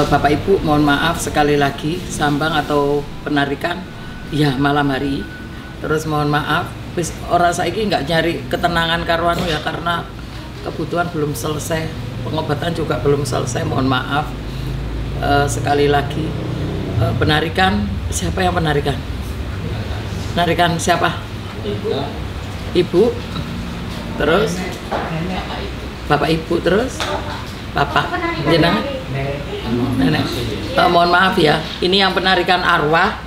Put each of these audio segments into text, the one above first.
Bapak Ibu, mohon maaf sekali lagi, sambang atau penarikan ya malam hari. Terus mohon maaf, orang saiki nggak nyari ketenangan karuan ya, karena kebutuhan belum selesai, pengobatan juga belum selesai. Mohon maaf sekali lagi. Penarikan, siapa yang penarikan? Penarikan siapa? Ibu. Terus Bapak Ibu, terus Bapak jenengan nenek. Mohon maaf ya, ini yang penarikan arwah,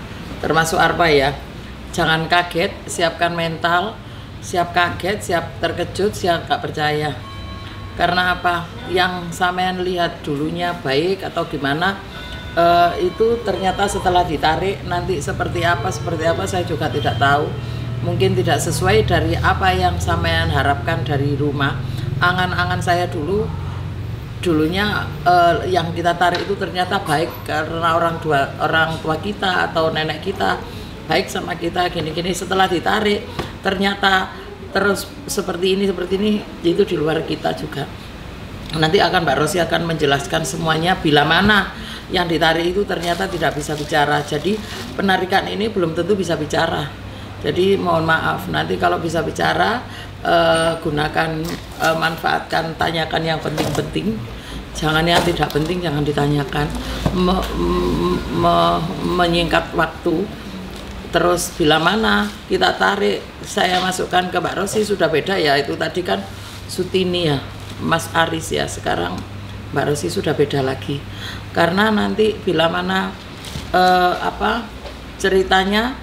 termasuk arwah ya. Jangan kaget, siapkan mental, siap kaget, siap terkejut, siap gak percaya. Karena apa? Yang sampean lihat dulunya baik atau gimana, itu ternyata setelah ditarik nanti seperti apa saya juga tidak tahu. Mungkin tidak sesuai dari apa yang sampean harapkan dari rumah. Angan-angan saya dulunya yang kita tarik itu ternyata baik, karena orang tua kita atau nenek kita baik sama kita gini-gini. Setelah ditarik ternyata terus seperti ini itu di luar kita juga. Nanti Mbak Rosi akan menjelaskan semuanya bila mana yang ditarik itu ternyata tidak bisa bicara. Jadi penarikan ini belum tentu bisa bicara. Jadi mohon maaf, nanti kalau bisa bicara gunakan, manfaatkan, tanyakan yang penting-penting. Jangan yang tidak penting jangan ditanyakan. Menyingkat waktu. Terus bila mana kita tarik, saya masukkan ke Mbak Rosi sudah beda ya. Itu tadi kan Sutini ya, Mas Aris ya. Sekarang Mbak Rosi sudah beda lagi. Karena nanti bila mana ceritanya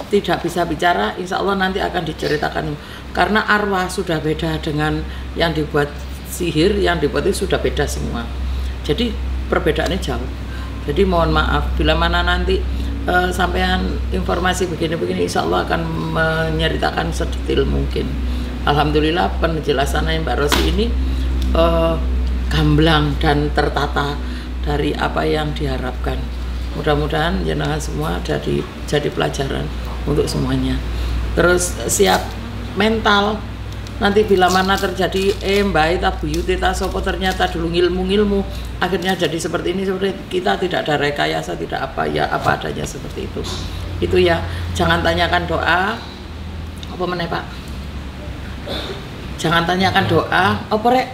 tidak bisa bicara, insya Allah nanti akan diceritakan. Karena arwah sudah beda dengan yang dibuat sihir, yang dibuat itu sudah beda semua. Jadi perbedaannya jauh. Jadi mohon maaf bila mana nanti sampean informasi begini-begini, insya Allah akan menyeritakan sedetail mungkin. Alhamdulillah penjelasannya Mbak Rosi ini gamblang dan tertata dari apa yang diharapkan. Mudah-mudahan jenengan semua jadi pelajaran untuk semuanya. Terus siap mental. Nanti bila mana terjadi Mbak Ita Buyuti Sopo ternyata dulu ngilmu akhirnya jadi seperti ini, seperti kita tidak ada rekayasa, tidak apa ya, apa adanya seperti itu. Itu ya, jangan tanyakan doa. Apa meneh Pak? Jangan tanyakan doa. Apa rek?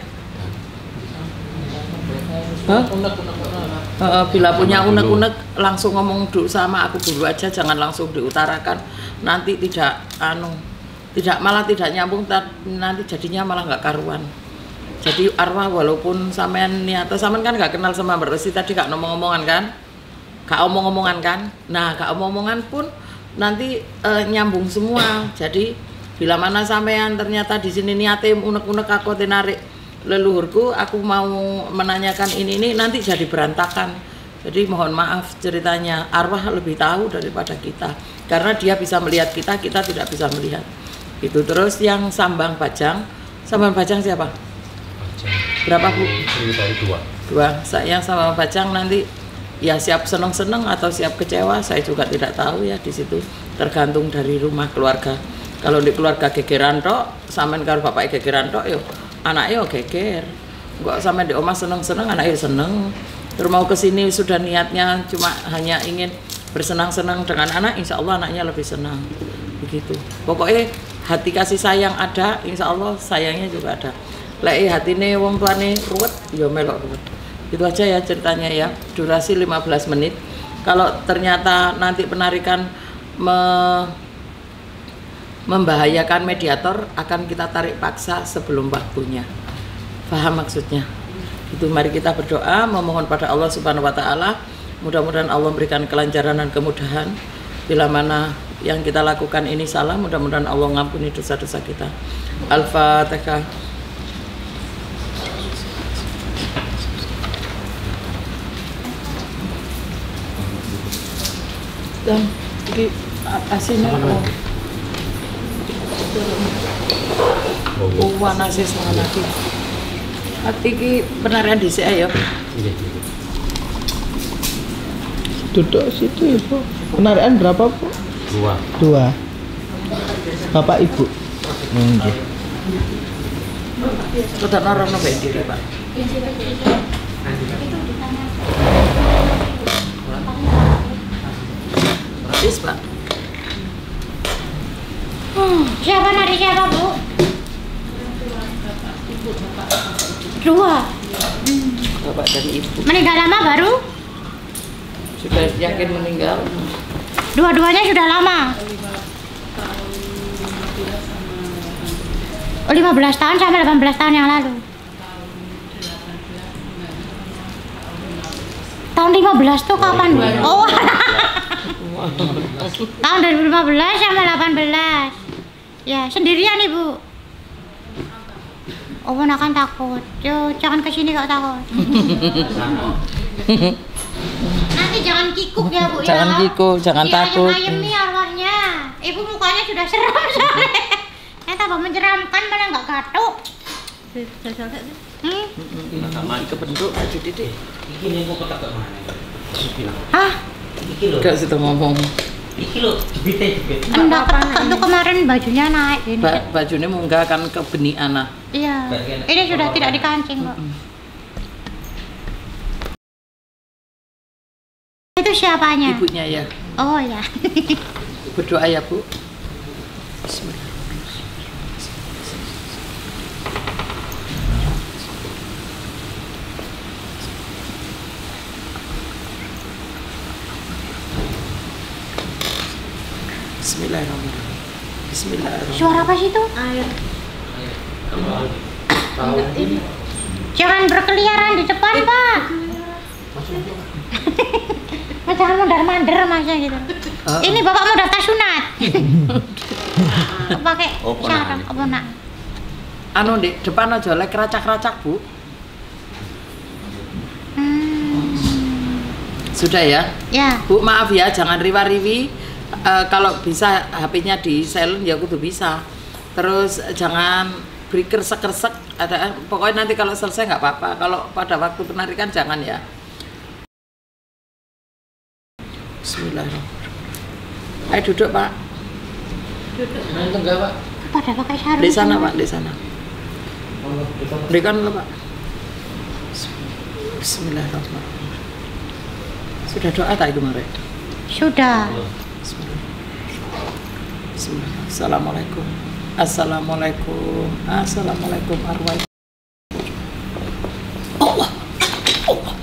Bila punya unek-unek langsung ngomong dulu sama aku dulu aja, jangan langsung diutarakan. Nanti malah tidak nyambung, nanti jadinya malah nggak karuan. Jadi arwah walaupun sampean niat, sampean kan nggak kenal sama Mbak Rosi tadi, gak omong-omongan kan? Gak omong-omongan kan? Nah, gak omong-omongan pun nanti nyambung semua. Jadi bila mana sampean ternyata di sini niatnya unek-unek aku tenarik leluhurku, aku mau menanyakan ini nanti jadi berantakan. Jadi mohon maaf ceritanya, arwah lebih tahu daripada kita karena dia bisa melihat kita tidak bisa melihat. Itu. Terus yang sambang bajang siapa? Berapa Bu? Dua. Yang sambang bajang nanti ya siap seneng-seneng atau siap kecewa, saya juga tidak tahu ya, di situ tergantung dari rumah keluarga. Kalau di keluarga gegeran tok, sampean karo bapak gegeran tok yo anaknya geger. Kok sampai di omah seneng-seneng, anaknya seneng. Terus mau kesini sudah niatnya cuma hanya ingin bersenang-senang dengan anak, insya Allah anaknya lebih senang. Begitu. Pokoknya hati kasih sayang ada, insya Allah sayangnya juga ada. Lek hatine wong tuane ruwet, ya melok ruwet. Itu aja ya ceritanya ya. Durasi 15 menit. Kalau ternyata nanti penarikan membahayakan mediator, akan kita tarik paksa sebelum waktunya. Paham maksudnya? Itu mari kita berdoa, memohon pada Allah Subhanahu wa taala, mudah-mudahan Allah memberikan kelancaran dan kemudahan. Bila mana yang kita lakukan ini salah, mudah-mudahan Allah ngampuni dosa-dosa kita. Al-Fatihah. Dan iki asinnya nasi setengah lagi. Hati ki penarian dhisik ya. Duduk situ Ibu. Penarian berapa Bu? Dua. Bapak Ibu. Nggih. Sudah norono bae Pak. Yes, Pak. Siapa nari siapa, Bu? Dua. Bapak dan Ibu. Meninggal lama baru? Sudah yakin meninggal? Dua-duanya sudah lama. 15 tahun sampai 18 tahun yang lalu. Tahun 15 tuh kapan, Bu? Oh. Tahun 2015 sama 18. Ya, sendirian, Ibu. Oh, ponakan takut. Yo, jangan kesini kalau takut. Nanti jangan kikuk ya, Bu. Jangan ya. kikuk, jangan takut. Ayam nih arwahnya. Ibu mukanya sudah seram soalnya. Saya tambah menyeramkan, malah nggak gatuk. Kebentuk baju Dede. Hah? Gak situ ngomong. Enggak ketekek tuh kemarin bajunya naik gini. Bajunya munggah kan ke benih anak. Iya. Ini sudah tidak dikancing kok. Itu siapanya? Ibunya ya. Oh ya. Berdoa ya, Bu. Bismillah. Bismillahirrahmanirrahim. Bismillahirrahmanirrahim. Suara apa sih itu? Air. Jangan berkeliaran di depan, Pak. Jangan mondar-mandir masnya gitu. Ini Bapak mau daftar sunat. Pakai sarung keponak. Anu di depan aja lek racak-racak, Bu. Sudah ya? Ya. Bu, maaf ya, jangan riwa-riwi. Kalau bisa HP-nya di silent ya kudu bisa. Terus jangan beri kresek-kresek. Pokoknya nanti kalau selesai nggak apa-apa. Kalau pada waktu penarikan jangan ya. Bismillahirrahmanirrahim. Ayo duduk, Pak. Duduk. Enggak, Pak. Pada pakai sarung. Di sana, Pak, di sana. Berikan dulu, Pak. Bismillahirrahmanirrahim. Sudah doa tak itu kemarin? Sudah. Bismillah. Assalamualaikum. Assalamualaikum. Assalamualaikum arwah. Allah. Allah.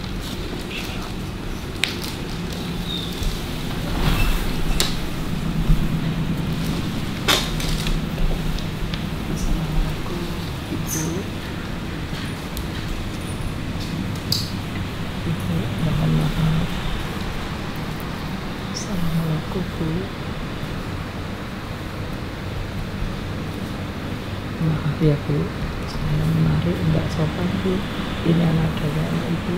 Assalamualaikum Ibu. Ibu, mohon maaf. Assalamualaikum Bu. Maaf ya Bu, saya menarik enggak sopan Bu. Ini anak dari anak Ibu.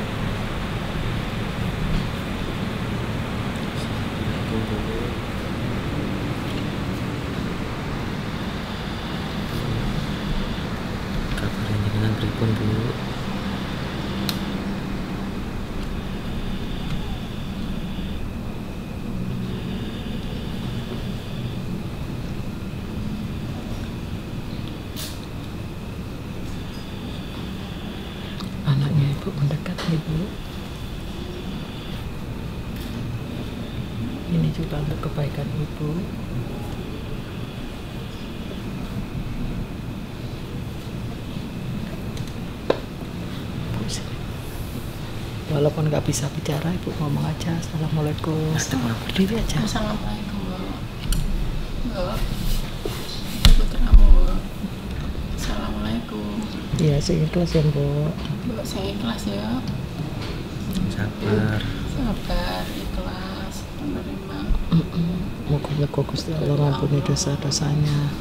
Kabarnya dengan pripun, Bu? Anaknya Ibu mendekat nih Bu. Ini juga untuk kebaikan Ibu. Walaupun nggak bisa bicara, Ibu ngomong aja. Assalamualaikum. Berdiri aja. Assalamualaikum, Mbak. Ibu teramu, Mbak. Assalamualaikum. Iya, seikhlas ya, Bu. Mbak, saya ikhlas ya. Sabar. Sabar, ikhlas, menerima. Muga-muga Gusti Allah ngampuni dosa-dosanya.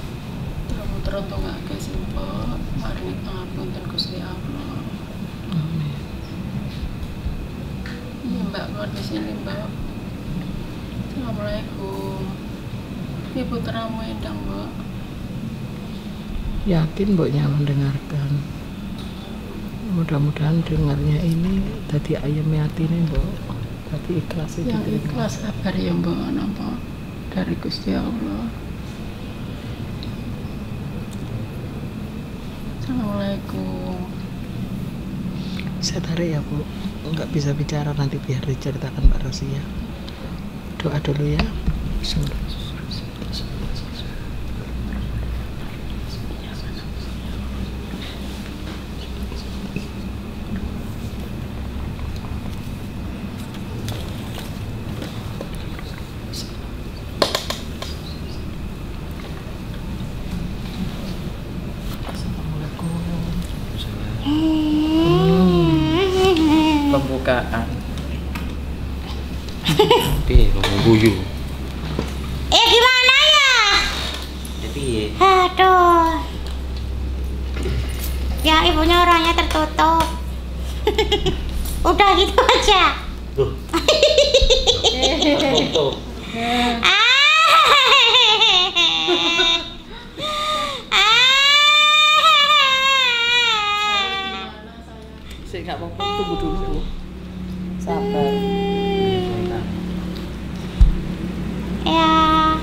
Teramu teruntung agak simpel. Maringi pangapunten Gusti Allah. Amin. Iya, Mbak, keluar di sini, Mbak. Assalamualaikum. Ibu teramu endang, Mbak. Yakin Mboknya mendengarkan. Mudah-mudahan dengarnya ini tadi ayam hati nih, Mbok. Tadi ikhlas itu. Yang ikhlas sabar ya, Mbak, napa dari Gusti Allah. Assalamualaikum. Saya tarik ya, Bu. Nggak bisa bicara nanti biar diceritakan Mbak Rosi ya. Doa dulu ya. Pembukaan. Piye kok guyu? Gimana ya? Ya piye? Aduh. Ya ibunya orangnya tertutup. Udah gitu aja. Loh. Tertutup. Sih nggak apa-apa, tunggu dulu. Sabar. Ya.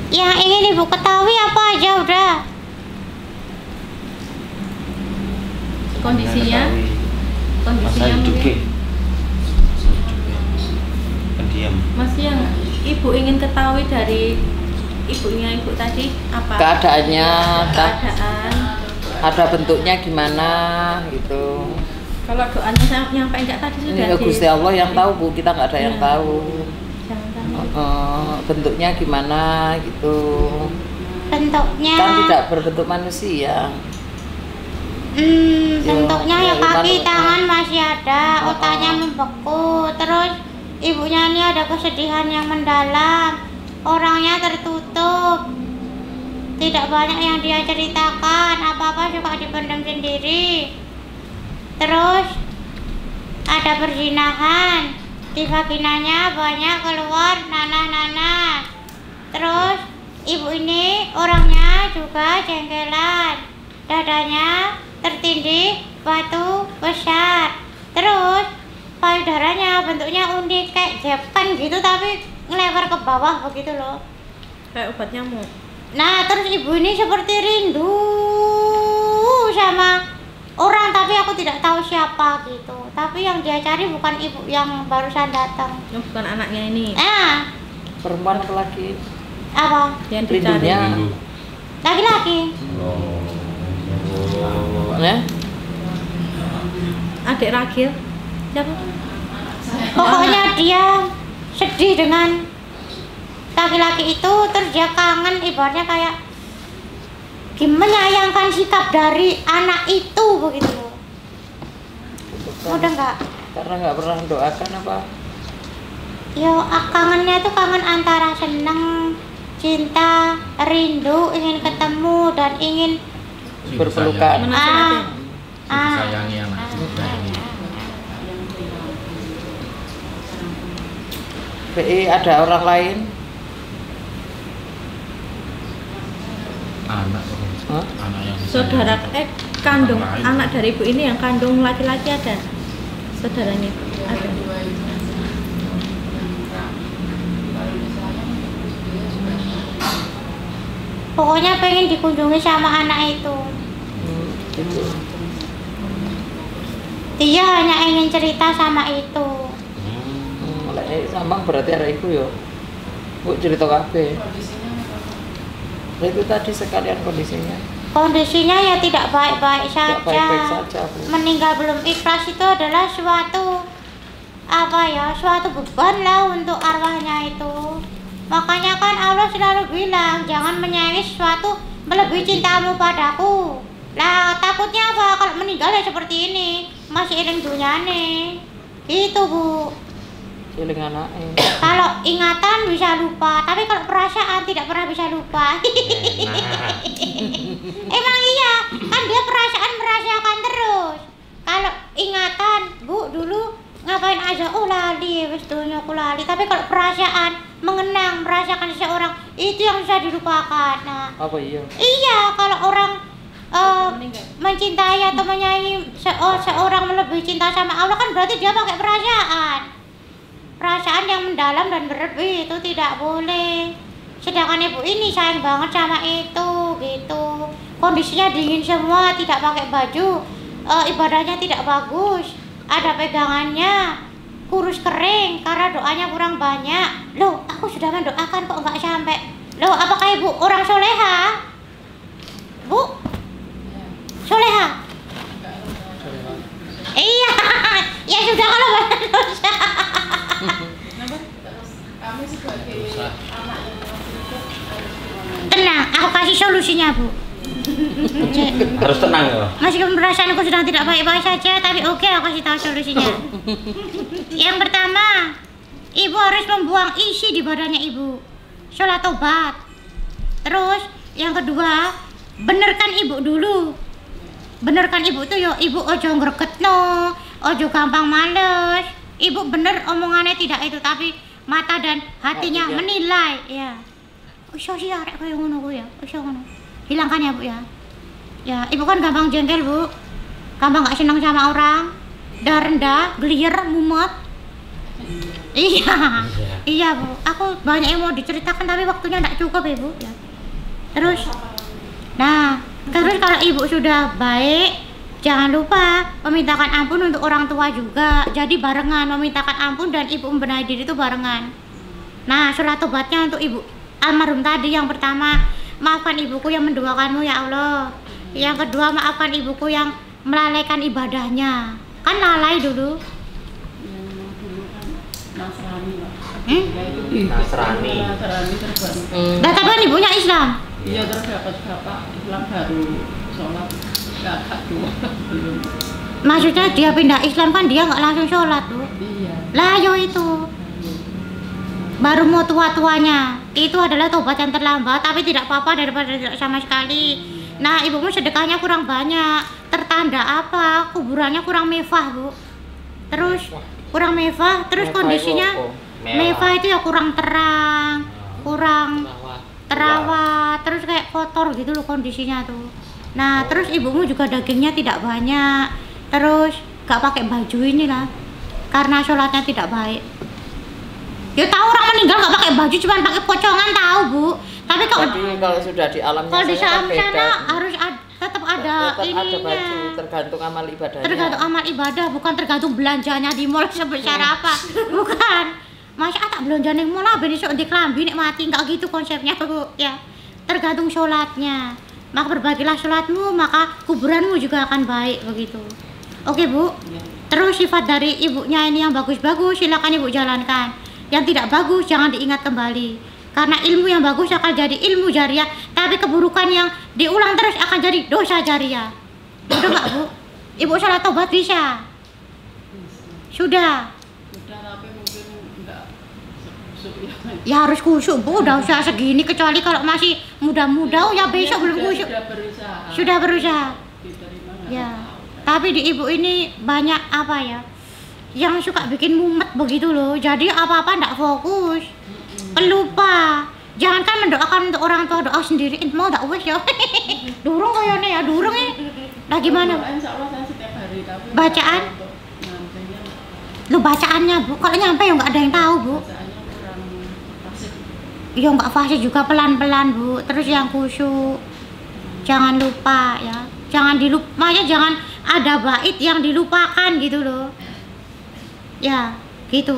Yang ingin ibu ketahui apa aja udah? Kondisinya Masa hidupnya pendiam. Mas, yang ibu ingin ketahui dari ibunya ibu tadi apa? Keadaannya, Keadaan. ada bentuknya gimana gitu. Kalau doanya nyampe enggak tadi sudah Ini Gusti Allah yang tahu Bu, kita nggak ada yang Iya. tahu. Jangan Bentuknya gimana gitu. Bentuknya. Kan tidak berbentuk manusia. Bentuknya ya Ya, kaki, cuman- tangan masih ada, otaknya membeku. Terus ibunya ini ada kesedihan yang mendalam, orangnya tertutup, tidak banyak yang dia ceritakan, apa-apa suka dipendam sendiri. Terus ada perzinahan, di vaginanya banyak keluar nanah-nanah. Terus ibu ini orangnya juga jengkelan, dadanya tertindih batu besar. Terus payudaranya bentuknya unik kayak jepan gitu tapi ngelebar ke bawah begitu loh. kayak obat nyamuk. Nah terus ibu ini seperti rindu sama orang tapi aku tidak tahu siapa gitu. Tapi yang dia cari bukan ibu yang barusan datang. Bukan anaknya ini Nah Perempuan atau laki? apa? yang dicari. Rindunya. Laki-laki. Ya? Adik Ragil. Siapa? Pokoknya dia sedih dengan laki-laki itu, terus dia kangen ibaratnya kayak menyayangkan sikap dari anak itu begitu loh. Udah enggak? Karena nggak pernah doakan apa? Ya kangennya itu kangen antara seneng, cinta, rindu, ingin ketemu dan ingin Berpelukan. Menasihati. PI ada orang lain? Anak Hah? anak yang Saudara kandung anak dari ibu ini yang kandung laki-laki ada. Saudaranya ada. pokoknya pengen dikunjungi sama anak itu. Gitu. Dia hanya ingin cerita sama itu. Lek sambang berarti ada iku yo. Bu cerita kabeh. Itu tadi sekalian kondisinya. Kondisinya ya tidak baik-baik saja. Tidak baik-baik saja, Bu. Meninggal belum ikhlas itu adalah suatu suatu beban lah untuk arwahnya itu. Makanya kan Allah selalu bilang jangan menyayangi sesuatu melebihi cintamu padaku. Lah takutnya apa kalau meninggal ya seperti ini, masih iring dunyane. Gitu Bu. Ciling anake. Kalau ingatan bisa lupa, tapi kalau perasaan tidak pernah bisa lupa. Emang iya, kan dia perasaan merasakan terus. Kalau ingatan, Bu, dulu ngapain aja, oh lali, wis dunia aku lali. Tapi kalau perasaan, mengenang, merasakan seseorang, itu yang bisa dilupakan. Nah, Apa iya? iya, kalau orang mencintai atau menyayangi seorang melebihi cinta sama Allah kan berarti dia pakai perasaan. Perasaan yang mendalam dan berlebih, itu tidak boleh. Sedangkan ibu ini sayang banget sama itu gitu. Kondisinya dingin semua, tidak pakai baju, ibadahnya tidak bagus, ada pegangannya, kurus kering karena doanya kurang banyak. Loh, aku sudah mendoakan kok nggak sampai. Loh, apakah ibu orang soleha? Bu? Soleha? Iya, ya sudah kalau banyak dosa. Kami sebagai anak yang Tenang, aku kasih solusinya, Bu. Harus tenang ya. Meskipun perasaanku sedang tidak baik-baik saja, tapi oke, aku kasih tahu solusinya. Yang pertama, ibu harus membuang isi di badannya ibu. Sholat tobat. Terus, yang kedua, benerkan ibu dulu. Benerkan ibu tuh yo, ibu ojo ngregetno, ojo gampang males. Ibu bener omongannya tidak itu, tapi mata dan hatinya menilai, ya. Usah sih arek koyo ngono ku ya. Usah ngono. Hilangkan ya, Bu ya. Ya, ibu kan gampang jengkel, Bu. Gampang gak senang sama orang. Dah rendah, gelier, mumet. Iya. Iya, Bu. Aku banyak yang mau diceritakan tapi waktunya enggak cukup, Ibu, ya. Terus terus kalau ibu sudah baik, jangan lupa memintakan ampun untuk orang tua juga. Jadi barengan memintakan ampun dan ibu membenahi diri itu barengan. Nah, sholat tobatnya untuk ibu almarhum tadi, yang pertama, maafkan ibuku yang mendoakanmu ya Allah. Yang kedua, maafkan ibuku yang melalaikan ibadahnya. Kan lalai dulu. Nasrani, Pak. Nasrani. Nasrani terbaru. Nah, tapi kan ibunya Islam. Iya, terus dapat bapak Islam baru sholat kakak dua belum. Maksudnya dia pindah Islam kan dia nggak langsung sholat tuh. Iya. Lah yo itu. Baru mau tua-tuanya. Itu adalah tobat yang terlambat, tapi tidak apa-apa daripada tidak sama sekali. Nah, ibumu sedekahnya kurang banyak. Tertanda apa? Kuburannya kurang mewah, Bu. Terus kurang mewah, terus kondisinya mewah itu ya kurang terang, kurang terawat, terus kayak kotor gitu loh kondisinya tuh. Nah, terus ibumu juga dagingnya tidak banyak, terus gak pakai baju inilah, karena sholatnya tidak baik. Ya tahu orang meninggal gak pakai baju, cuma pakai pocongan, tahu Bu. Tapi kalau sudah di alam kalau di sana sana harus tetap ada ininya. Ada baju, tergantung amal ibadahnya. Tergantung amal ibadah, bukan tergantung belanjanya di mall sebesar apa. Bukan. Masa tak belanja ning mall ben iso ndek klambi nek mati, enggak gitu konsepnya, Bu. Ya. Tergantung sholatnya. Maka berbaikilah sholatmu, maka kuburanmu juga akan baik begitu. Oke, Bu. Terus sifat dari ibunya ini yang bagus-bagus silakan Ibu jalankan. Yang tidak bagus jangan diingat kembali. Karena ilmu yang bagus akan jadi ilmu jariah, tapi keburukan yang diulang terus akan jadi dosa jariah. Udah nggak, Bu? Ibu sholat tobat bisa? Sudah. Udah, tapi mungkin enggak khusyuk ya. Ya harus khusyuk, Bu. Udah usia segini, kecuali kalau masih muda-muda, ya besok belum khusyuk. Sudah berusaha. Sudah berusaha. Diterima nggak? Ya. Tapi di ibu ini banyak apa ya? Yang suka bikin mumet begitu loh. Jadi apa-apa enggak fokus. Pelupa. Jangankan mendoakan untuk orang tua, doa sendiri mau tak wes ya. Durung kayaknya ya, durung ya. Nah gimana? Insya Allah saya setiap hari, tapi Bacaan? untuk nyampenya, Lu bacaannya, Bu. Kalau nyampe ya nggak ada yang tahu, Bu. bacaannya kurang fasih. Ya nggak fasih juga, pelan-pelan, Bu. Terus yang khusyuk. Jangan lupa ya. Jangan dilupa, makanya jangan ada bait yang dilupakan gitu loh. Ya, gitu.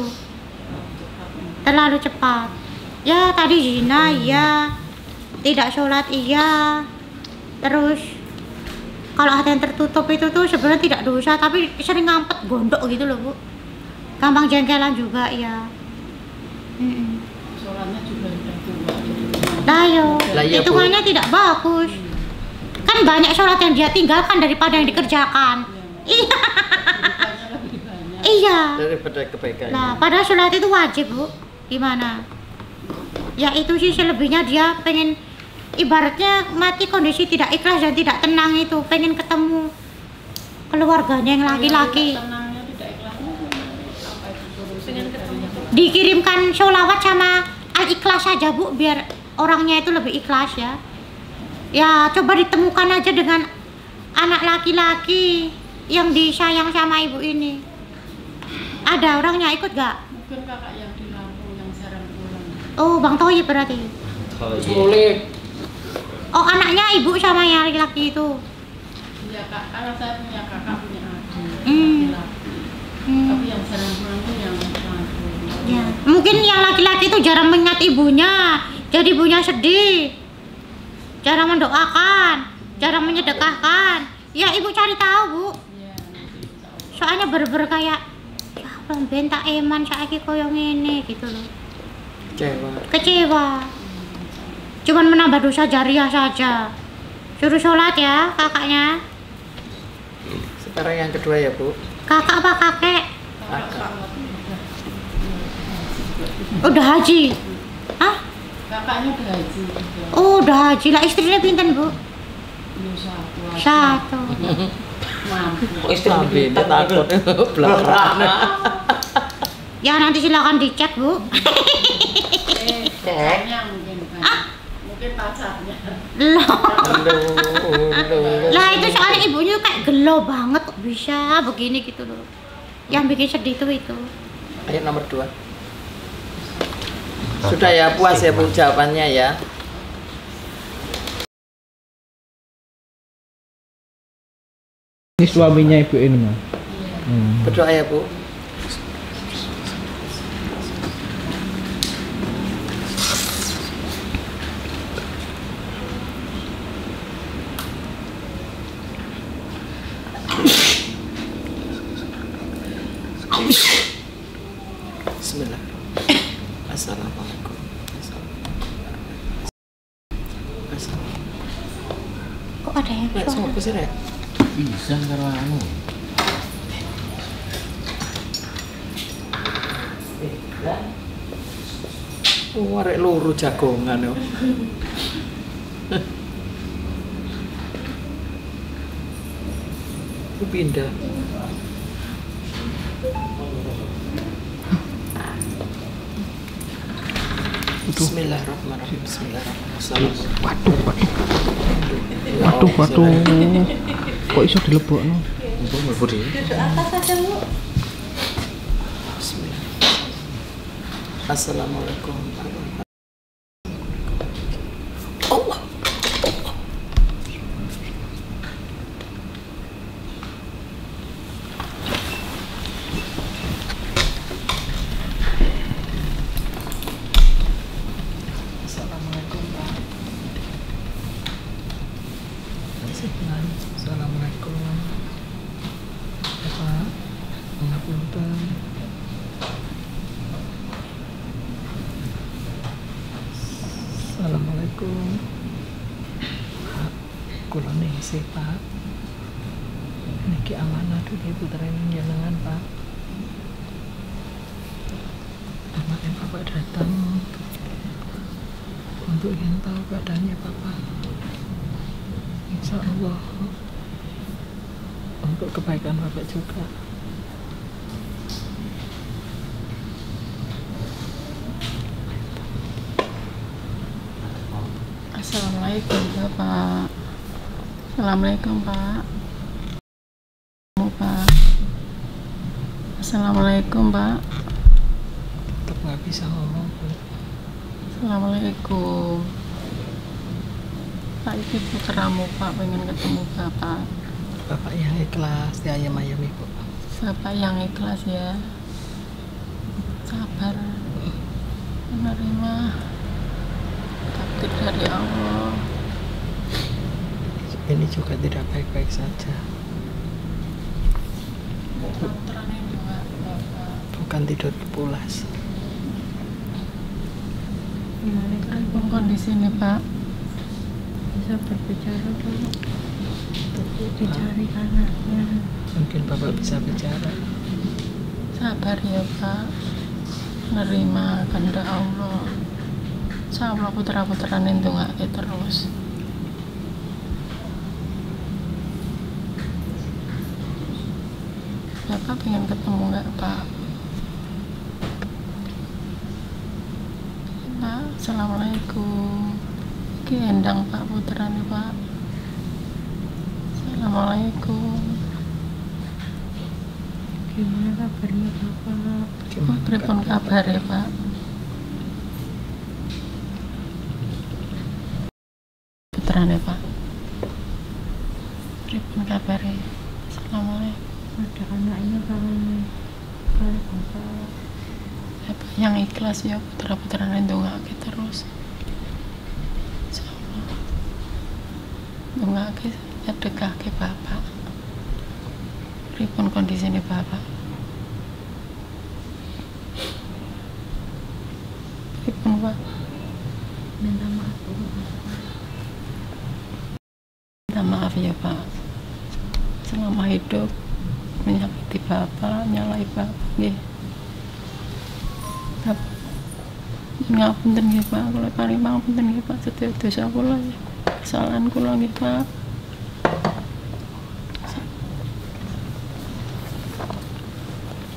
Terlalu cepat. Ya tadi zina iya, tidak sholat iya, terus kalau hati yang tertutup itu tuh sebenarnya tidak dosa, tapi sering ngampet gondok gitu loh, Bu. Gampang jengkelan juga ya. Sholatnya juga sudah tua. Lah iya, Bu. hitungannya tidak bagus. Kan banyak sholat yang dia tinggalkan daripada yang dikerjakan. Iya. Bukannya lebih banyak. Iya. Daripada kebaikannya. Nah, padahal sholat itu wajib, Bu. Gimana? Ya itu sih selebihnya dia pengen, ibaratnya mati kondisi tidak ikhlas dan tidak tenang itu, pengen ketemu keluarganya yang laki-laki. Tenangnya tidak ikhlasnya apa itu solusinya? Dikirimkan sholawat sama al-ikhlas saja, Bu, biar orangnya itu lebih ikhlas ya. Ya coba ditemukan aja dengan anak laki-laki yang disayang sama ibu ini. Ada orangnya ikut gak? Bukan kakak yang di Lampung yang jarang pulang. Oh, Bang Toyib berarti. Oh iya. Boleh. Oh, anaknya ibu sama yang laki-laki itu. Iya kak, karena saya punya kakak punya adik Hmm. laki-laki. Hmm. Tapi yang jarang pulang tuh yang Lampung. Ya. Mungkin yang laki-laki itu jarang mengingat ibunya, jadi ibunya sedih. Jarang mendoakan, jarang menyedekahkan. Ya, ibu cari tahu, Bu. Iya, nanti insya Allah. Soalnya bener-bener kayak ya Allah, ben tak eman saiki koyo ngene gitu loh. Kecewa. Cuman menambah dosa jariah saja. Suruh sholat ya kakaknya. Sekarang yang kedua ya, Bu. Kakak apa kakek? Kakak. Udah haji. Hah? Kakaknya udah haji juga. Oh, udah haji. Lah istrinya pinten, Bu? Iya, satu. Satu. Mampu. Kok istri Sampai kita takut belakang. Ya nanti silakan dicek, Bu. Pacarnya mungkin kan. Mungkin pacarnya. Lah itu soalnya ibunya kayak gelo banget kok bisa begini gitu loh. Yang bikin sedih itu. Ayo nomor 2. Sudah ya, puas ya Bu jawabannya ya. Ini suaminya ibu ini mah. Berdoa ya, Bu. Bismillah. Assalamualaikum. Kok ada yang Nek suara? sopo sih, Rek? Bisa karo anu. Arek loro jagongan yo. Ku pindah. Bismillahirrahmanirrahim. Bismillahirrahmanirrahim. Waduh. Kok iso dilebokno? Mbok mlebu dhewe. Bismillah. Assalamualaikum. Allah. Assalamualaikum Pak. Assalamualaikum. Pak. Ngapunten. Assalamualaikum. Pak, kula ningsih Pak. Niki amanah dugi putrane jenengan Pak. Kemarin Bapak datang untuk ingin tahu keadaannya Bapak. Insya Allah untuk kebaikan Bapak juga. Assalamualaikum Bapak. Assalamualaikum Pak. Pak. Assalamualaikum Pak. Tetap nggak bisa ngomong Bu. Assalamualaikum. Pak, ini putramu Pak, pengen ketemu Bapak. Bapak yang ikhlas di ayam-ayam Ibu. Bapak yang ikhlas ya. Sabar. Menerima takdir dari Allah. Ini juga tidak baik-baik saja. Teranin juga Bapak. Bukan tidur pulas. Gimana kan Apa kondisi ini Pak? bisa berbicara dulu dicari anaknya. Mungkin Bapak bisa bicara. Sabar ya Pak. Menerima kehendak Allah. Insya Allah putra-putra nindungake terus. Bapak pengen ketemu nggak Pak? Pak, Assalamualaikum. Ki endang Pak putra nih Pak. Assalamualaikum. Gimana kabarnya Bapak? Gimana? Pripun kabare, Pak? Putrane, Pak. Pripun kabare? Assalamualaikum. Ada anaknya kalau bapak. Ya, Pak, yang ikhlas ya putra-putrane ndongake terus. Insyaallah. Ndongake sedekahke Bapak. Pripun kondisine Bapak? Pripun, Pak? Minta maaf Bu. Minta maaf ya Pak, selama hidup menyakiti Bapak, nyalai Bapak nggih. Bapak ngapunten nggih Pak, kula paring pangapunten nggih Pak, sedaya dosa kula ya. Kesalahan kula nggih Pak.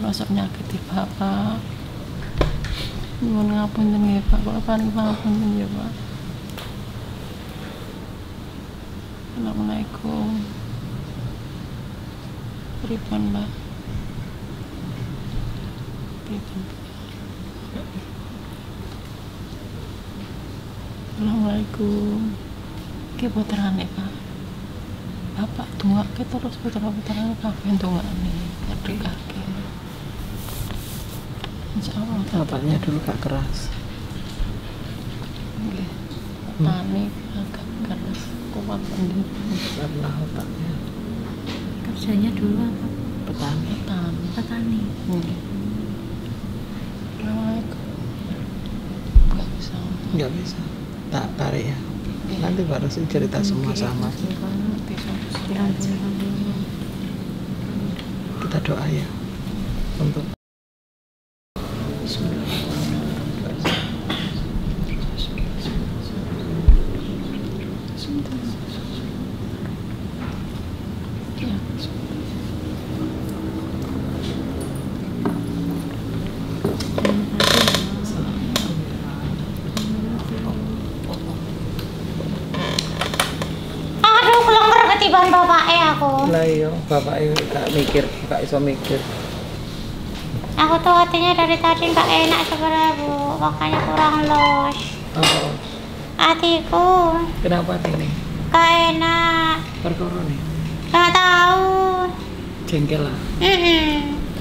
Masuk nyakiti Bapak. Nyuwun ngapunten nggih Pak, kula paring pangapunten ya Pak. Assalamualaikum. Pripun, Mbak? Pripun? Assalamualaikum. Ki putrane, Pak. Bapak dongake terus putra-putrane kabeh dongane. Sedekahke. Insyaallah Bapaknya dulu gak keras. nggih. Tani agak keras, kuat pendiri. Karena otaknya Kerjanya dulu apa? petani. Petani. Nggih. Assalamualaikum. Enggak bisa. Nggak bisa. Tak tarik ya. Nanti baru sih cerita semua sama. Kita doa ya untuk Aduh, kelengker ketiban bapaknya aku. Lah iya, bapaknya gak mikir, gak iso mikir. Aku tuh hatinya dari tadi nggak enak sebenarnya Bu, makanya kurang los. Oh, Hatiku kenapa ini? nggak enak, Perkara nih, nggak tahu. jengkel lah.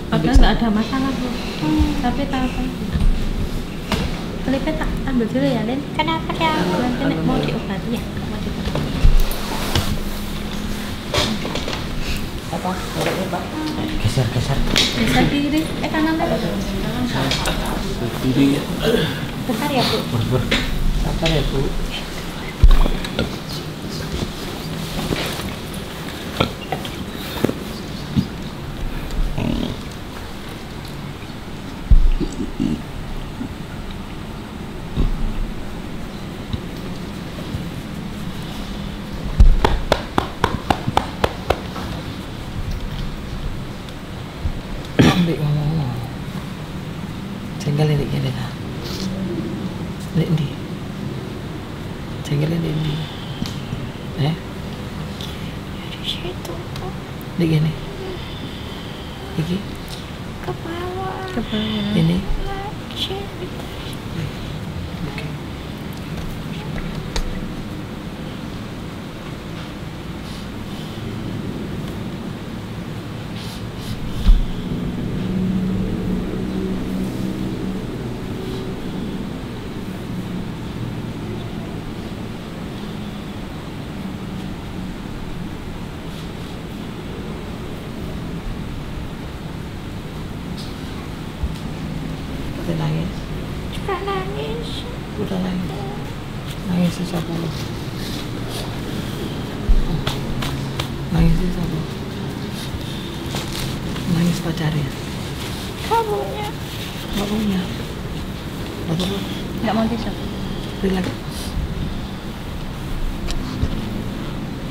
Padahal nggak ada masalah Bu. Tapi tahu kan. Klipnya tak ambil dulu ya, Lin. Kenapa dia? Nanti nek mau diobati ya, mau diobati. Apa? Bapaknya Pak? geser. Bisa kiri, kanan lagi. Kiri. Bentar ya Bu. Sabar ya Bu. Ambil ngomong. Jengkel ini gini lah. Ini. Jengkel ini. Di situ tuh, Ini gini. Iki. ke bawah. Ini. Di sini. Oke. Udah nangis. Juga nangis. Udah nangis. Nangis sisa dulu. Nangis sisa dulu. Nangis pacarnya. Kamunya. Gak punya. Gak apa-apa. Nggak mau tidur. Relax.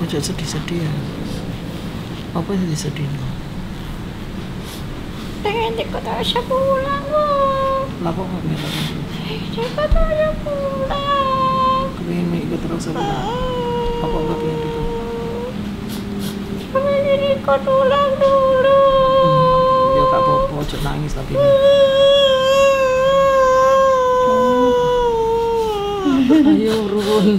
Ojo sedih-sedih ya. Apa sedih-sedih? Pengen ikut Tasya pulang Bu. Lapo nggak bisa? Ikut Tasya pulang. Kepingin ikut terus apa? Apa nggak pengen ikut? Pengen ikut pulang dulu. Ya kak Bobo, ojo nangis tapi. Ayo urun.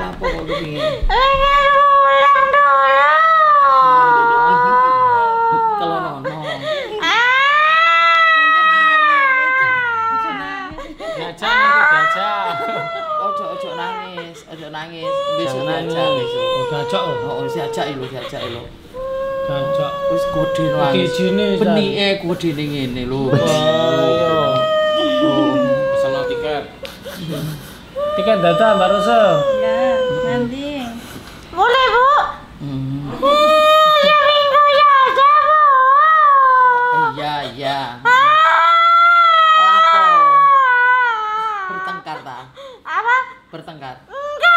Apa kok lu pingin? Pengen pulang dulu. Kalau nono. Gajah. Ojo nangis. Besok Jangan diajak nangis. besok. Oh, gajak oh. Oh, diajak lho. Gajak. Wis gede nangis. Gedene, San. Benike gedene ngene lho. Oh. Pesen tiket. Tiket data Mbak Rosa. Ya, nanti. Boleh, Bu? Seminggu saja, Bu. Iya. Lapo? Bertengkar ta? Apa? Bertengkar. Enggak.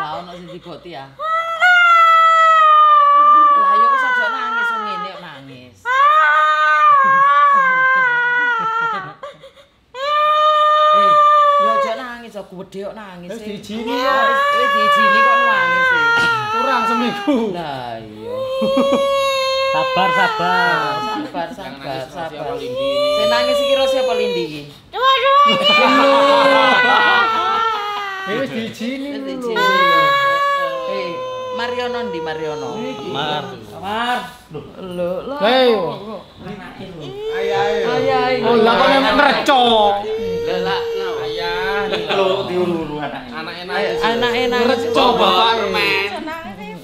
Lah ono sing diboti ya. Lah yo wis aja nangis wong ngene kok nangis. Yo aja nangis kok gede kok nangis. Wis diijini ya. Wis diijini kok nangis. Kurang seminggu. Lah iya. Sabar. Sabar. Sing nangis iki kira siapa Lindi iki? Wis diijini dulu. Mariono ndi Mariono? Mar. Lho. Ayo. Ayo. Oh, lah kok nrecok. Lah Ayah, lu diuru-uru anaknya nangis. anake nangis. Coba permen.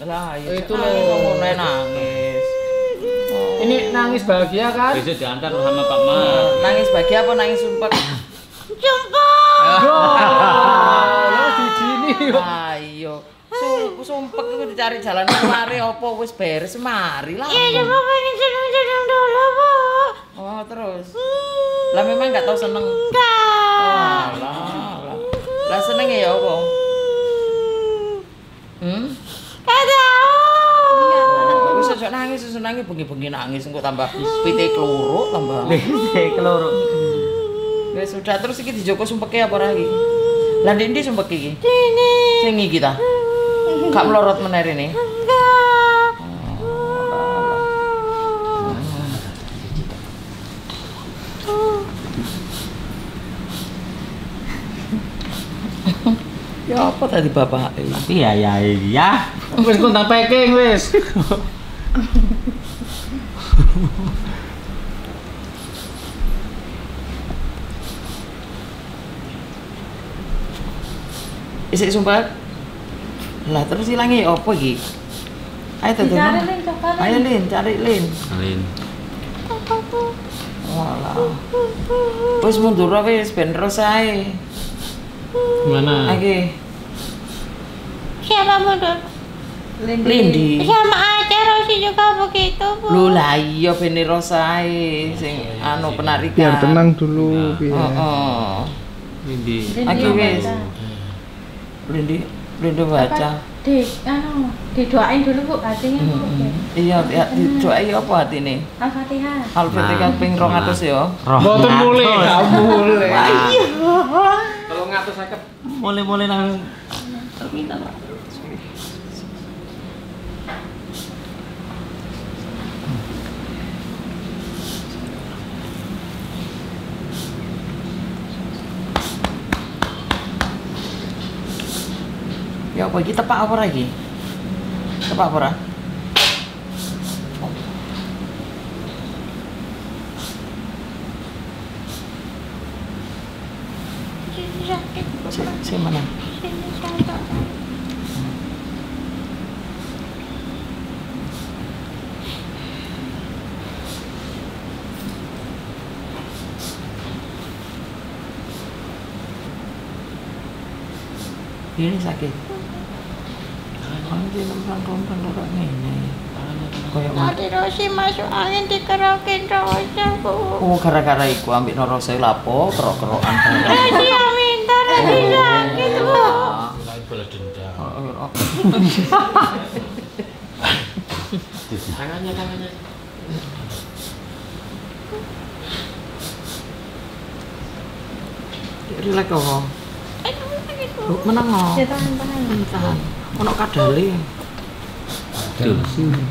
Lah iya. Itu nangis loh. kok ngono nangis. Ini nangis bahagia kan? Besok diantar sama Pak Mar. Nangis bahagia apa nangis sumpek? Sumpah. Lah diijini. Ayo. Sumpek iku dicari jalan mari apa wis beres mari lah. Iya, cuma pengen seneng-seneng dulu, Bu. Oh, terus. Lah memang enggak tahu seneng. Enggak. Lah seneng ya apa? Enggak tahu. Wis aja nangis, bengi-bengi nangis engko tambah pite kloro tambah. Keloro. Wis sudah terus iki dijoko sumpeke apa ora iki? Lah ndi sumpek iki? Sini. Sing iki ta? Gak melorot meneh rene. Enggak. Ya apa tadi bapak? Iya. Wis kontang packing wis. Isik sumpah. Lah terus ilange ya apa iki? Ayo Dicari tenan. Lin, coba Lin. Ayo Lin, cari Lin. Alin. Walah. Wis mundur wis ben terus ae. Gimana? Iki Siapa mundur? Lindi. Sama aja Rosi juga begitu, Bu. Lho lah iya ben terus ae sing anu penarikan. Biar tenang dulu, biar. Heeh. Ini. Aki wis. Lindi baca. Didoain dulu Bu hatinya Bu. Iya, didoai apa atine? Al-Fatihah. Al-Fatihah ping 200 ya. Mboten mulih, gak mulih. Kalau ngatur sakit. Mulai nang terminal. Ya apa iki tepak apa lagi? Tepak apa ora? Sini sakit. Sing mana? Sini sakit. Ini sakit. Nanti nempel-nempel kok ngene. Kayak Tadi Rosi masuk angin dikerokin Rosa, Bu. oh gara-gara iku ambek Rosa lapo kerok-kerokan. Rosi yang minta Rosi sakit, Bu. Mulai balas dendam. Tangannya. Rilek kok. Lu menang kok. Ya tahan. Tahan. Ono kadale. Dun.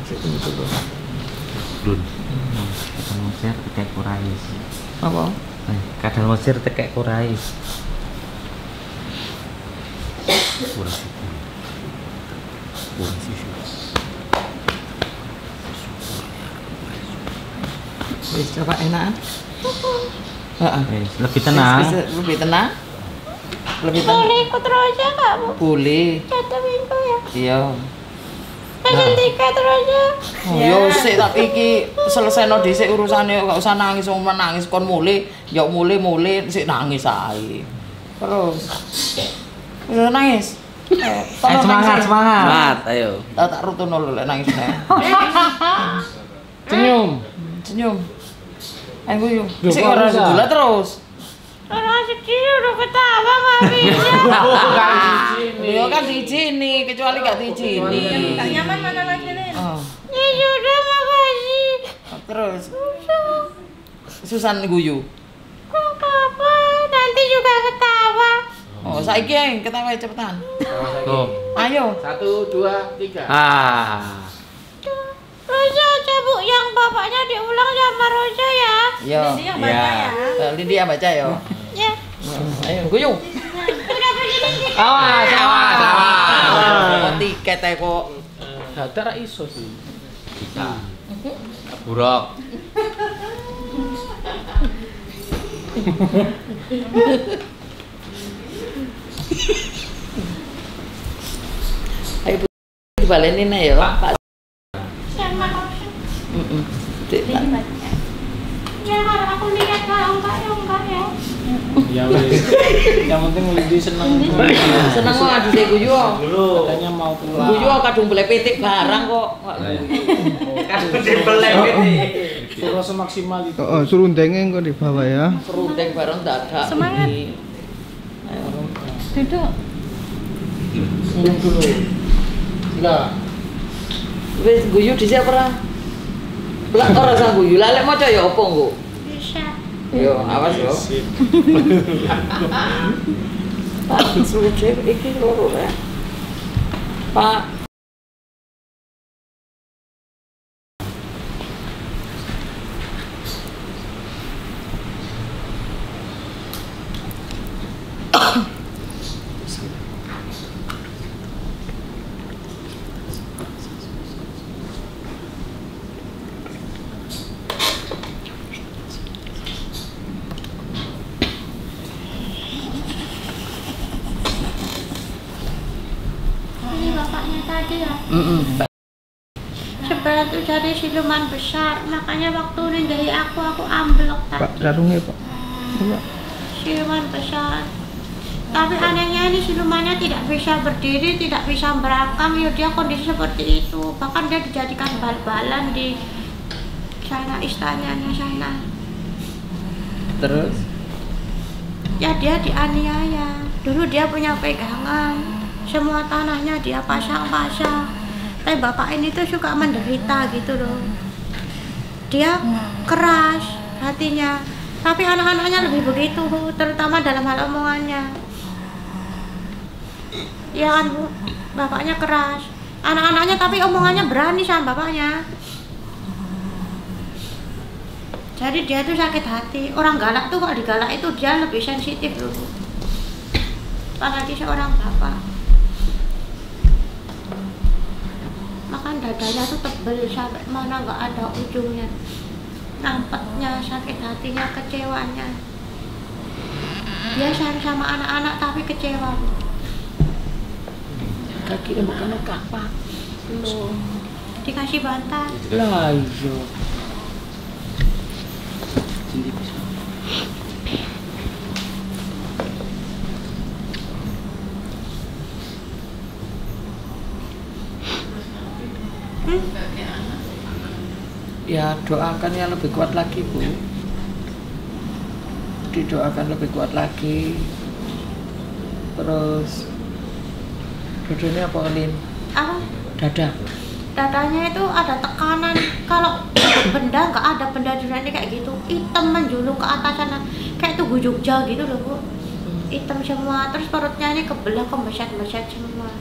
Sik itu lho. Dun. kadal Mesir tekek Quraisy. Apa? Kadal Mesir tekek Quraisy. Wis coba enak. Heeh. Lebih tenang. Lebih tenang. Lebih tenang. Boleh ikut terus ya kamu? Boleh. Jatuh minggu ya. Iya. Pesen tiket terus ya. Oh, yo sik tapi iki selesaino dhisik urusane gak usah nangis wong nangis kon mule, ya mule sik nangis ae. Terus. Wis nangis. Semangat, ayo. Tak rutuno lho lek nangis nek. Senyum. Ayo guyu. Sik ora gula terus. Orang sedih udah ketawa nggak bisa. Yo kan diizini, kecuali gak diizini. Gak nyaman mana lagi nih? Oh, Ya sudah makasih. terus. Susan guyu. Kok apa? Nanti juga ketawa. Oh, saiki ae ketawa cepetan. Tuh. Ayo. 1, 2, 3. Rosa cabuk yang bapaknya diulang sama Rosa ya. Yo. Dia yang baca ya. Lydia baca yo. Ya. Ayo guyu. Sudah begini. Awas. Kok tiket ae kok. Dadak ra iso sih. Bisa. Buruk. Ayo Bu, dibalenin ae yo, Pak. Sama Rosa. Dik, tak- Ya kalau aku lihat kalau enggak ya. Ya wis. Yang penting Lidi seneng. seneng kok aduse guyu. Katanya mau pulang. Guyu kadung boleh pitik barang kok. Kadung dibelek iki. Suruh semaksimal itu. Oh, suruh dengeng kok di bawah ya. Serundeng bareng dadak. Semangat. Ayo. Duduk. Minum dulu. Enggak. Wis guyu dhisik ora? Lah ora usah guyu. Lah lek maca ya opo engko? Bisa. Yo, awas yo. Pak, sudah iki loro ya. Pak. Ini bapaknya tadi ya. Pak. Sebelah itu jadi siluman besar, makanya waktu nindahi aku amblok Pak, tadi. sarungnya Pak. Coba. Siluman besar. Tapi anehnya ini silumannya tidak bisa berdiri, tidak bisa berakam, ya dia kondisi seperti itu. Bahkan dia dijadikan bal-balan di sana istananya sana. Terus Ya dia dianiaya. Dulu dia punya pegangan, semua tanahnya dia pasang-pasang. Tapi bapak ini tuh suka menderita gitu loh. Dia keras hatinya, tapi anak-anaknya lebih begitu, terutama dalam hal omongannya. Ya kan Bu, bapaknya keras. Anak-anaknya tapi omongannya berani sama bapaknya. Jadi dia tuh sakit hati. Orang galak tuh kalau digalak itu dia lebih sensitif loh Bu. Apalagi seorang bapak. Makan dadanya tuh tebel sampai mana nggak ada ujungnya. Nampaknya, sakit hatinya, kecewanya. Dia sayang sama anak-anak tapi kecewa Bu. kaki bukan kapak. Belum dikasih bantal. Lah iya. Ya doakan yang lebih kuat lagi Bu. Didoakan lebih kuat lagi. Terus dadanya apa Lin? Apa? Dada. Dadanya itu ada tekanan. Kalau benda nggak ada benda di sana kayak gitu, hitam menjulur ke atas sana, kayak tugu Jogja gitu loh Bu. Hitam semua. Terus perutnya ini kebelah, kembeset-beset semua.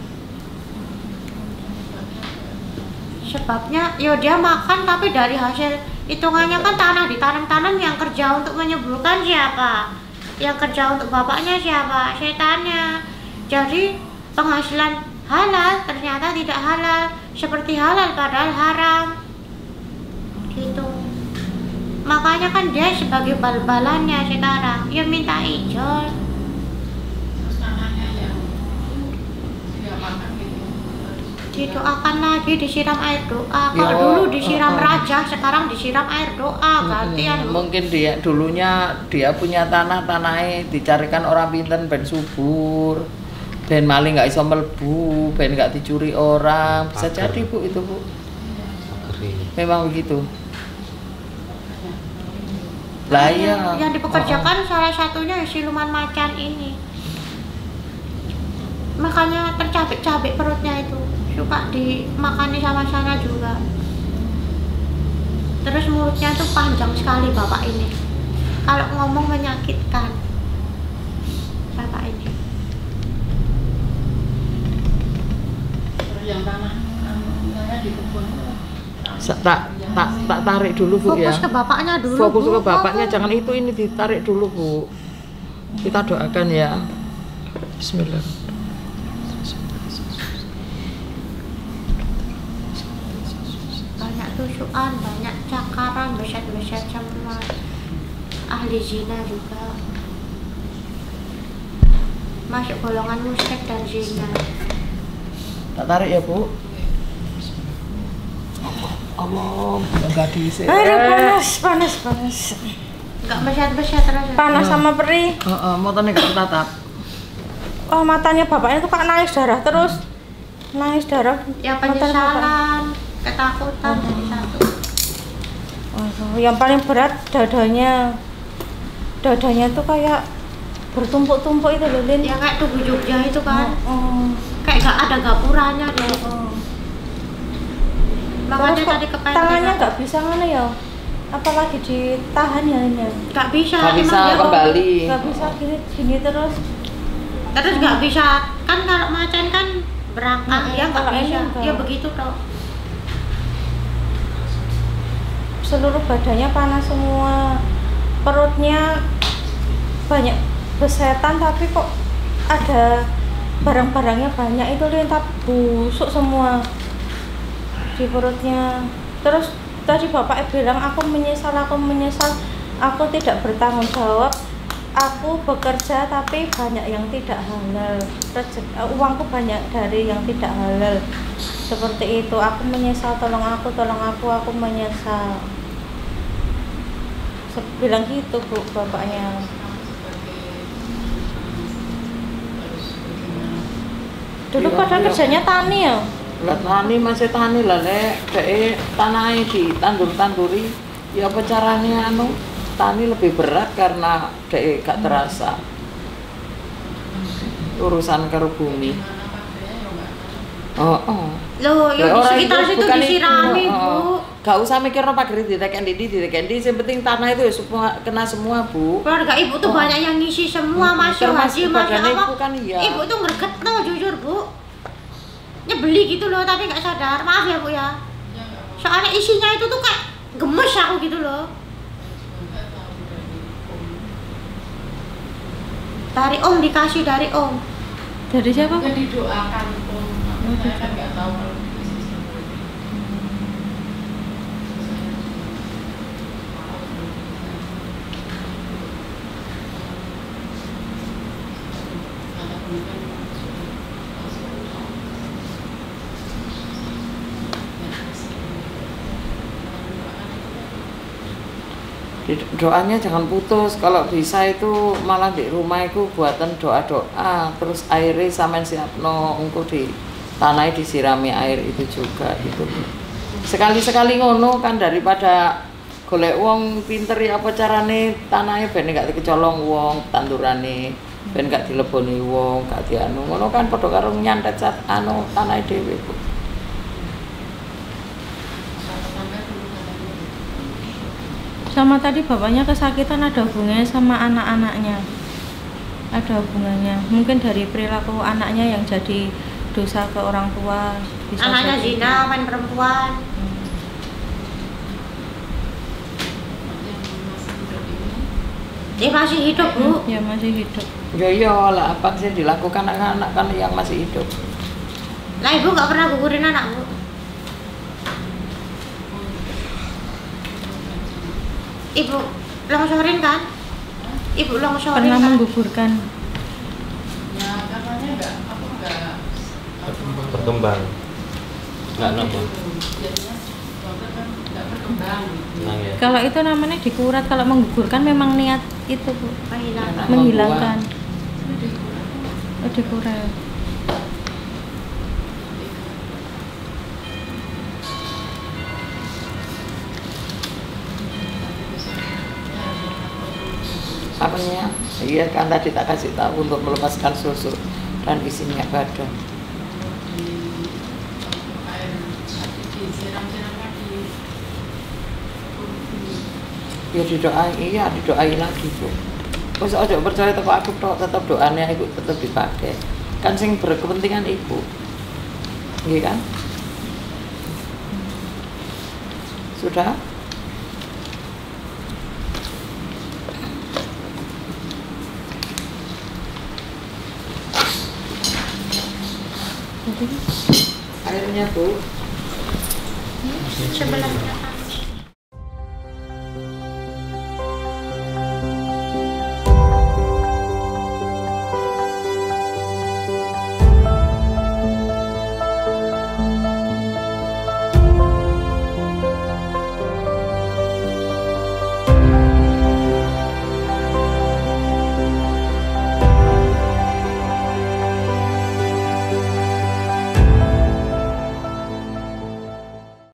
Sebabnya, ya dia makan tapi dari hasil Hitungannya kan tanah ditanam-tanam, yang kerja untuk menyuburkan siapa? Yang kerja untuk bapaknya siapa? Setannya. Jadi penghasilan halal ternyata tidak halal, seperti halal padahal haram. Gitu. Makanya kan dia sebagai bal-balannya sekarang, ya minta ijol. Didoakan lagi, disiram air doa. Kalau dulu disiram raja, sekarang disiram air doa. Gantian. Mungkin dia dulunya dia punya tanahnya dicarikan orang pinten ben subur, ben maling nggak iso melbu, ben nggak dicuri orang. Bisa jadi Bu itu Bu. Memang begitu. Lah iya. Yang dipekerjakan salah satunya siluman macan ini. Makanya tercabik-cabik perutnya itu. Suka dimakani sama sana juga. Terus mulutnya tuh panjang sekali bapak ini. Kalau ngomong menyakitkan. Bapak ini. Yang tanahnya di kebun. Tak tarik dulu Bu ya. Fokus ke bapaknya dulu. Fokus Bu. ke bapaknya, jangan itu, ini ditarik dulu Bu. Kita doakan ya. Bismillah. Banyak tusukan, banyak cakaran, beset-beset semua. Ahli zina juga. Masuk golongan musyrik dan zina. Tak tarik ya Bu. Allah, enggak diisi. Aduh, panas. Enggak beset-beset terus. Panas sama perih. Motornya gak tertatap. Oh, matanya bapaknya tuh kak nangis darah terus. Nangis darah. Ya Mata bapak. penyesalan, ketakutan jadi satu. Oh, yang paling berat dadanya. Dadanya tuh kayak bertumpuk-tumpuk itu loh, Lin. Ya kayak tubuh Jogja itu kan. Oh. Kayak gak ada gapuranya dia. Makanya Terus kok tadi kepengen tangannya nggak bisa mana ya? Apalagi ditahan ya ini. Gak bisa, Gak bisa emang dia kembali. Nggak bisa gini terus. Terus gak bisa, kan kalau macan kan berangkat, dia gak kalau ini bisa, enggak. dia begitu toh. Seluruh badannya panas semua. Perutnya banyak besetan tapi kok ada barang-barangnya banyak itu Lin, tapi busuk semua di perutnya. Terus tadi bapak bilang aku menyesal, aku tidak bertanggung jawab, aku bekerja tapi banyak yang tidak halal, uangku banyak dari yang tidak halal, seperti itu. Aku menyesal, tolong aku menyesal. Bilang gitu Bu bapaknya. Dulu padahal kerjanya tani ya. Lah tani masih tani lah Lek, dek tanahnya ditandur-tanduri. Ya apa caranya tani lebih berat karena dek gak terasa. Urusan karo bumi. Loh, yang di sekitar situ disirami Bu. Gak usah mikir pagri diteken di, yang penting tanah itu ya semua kena semua Bu. Keluarga ibu tuh banyak yang ngisi semua, masuk haji, masuk badannya apa. ibu kan iya. Ibu tuh ngerget loh, jujur Bu. Nyebeli gitu loh, tapi nggak sadar. Maaf ya Bu ya. Soalnya isinya itu tuh kayak gemes aku gitu loh. Dari Om, dikasih dari Om. Dari siapa? Didoakan pun, saya kan nggak tahu kalau doanya jangan putus. Kalau bisa itu malah di rumah itu buatan doa-doa, terus airnya sampean siapno engko di tanahnya disirami air itu juga itu. Sekali-sekali ngono kan, daripada golek wong pinter ya apa carane tanahnya ben gak kecolong wong tandurane, ben gak dileboni wong, gak dianu ngono kan padha karo nyantet tanah dhewe. Sama tadi bapaknya kesakitan, ada hubungannya sama anak-anaknya, ada hubungannya mungkin dari perilaku anaknya yang jadi dosa ke orang tua. Bisa Anaknya jadi. zina, main perempuan. Dia masih hidup, Bu. Ya masih hidup. Ya iya lah, apa sih dilakukan anak-anak kan yang masih hidup. Lah Ibu nggak pernah gugurin anak, Bu? Ibu longsorin kan? Ibu longsorin Pernah kan? menggugurkan. Ya katanya enggak Berkembang. Enggak napa. enggak berkembang. Nang ya. Kalau itu namanya dikurat, kalau menggugurkan memang niat itu Bu, Menghilangkan. menghilangkan. Oh, dikurat. Apanya? Iya kan tadi tak kasih tahu untuk melepaskan susu dan isinya badan. Ya didoain, iya didoain lagi Bu. Wes ojo percaya teko aku tok, tetap doanya ibu tetap dipakai. Kan sing berkepentingan ibu. Iya kan? Sudah? Airnya Bu. Sebelah belakang.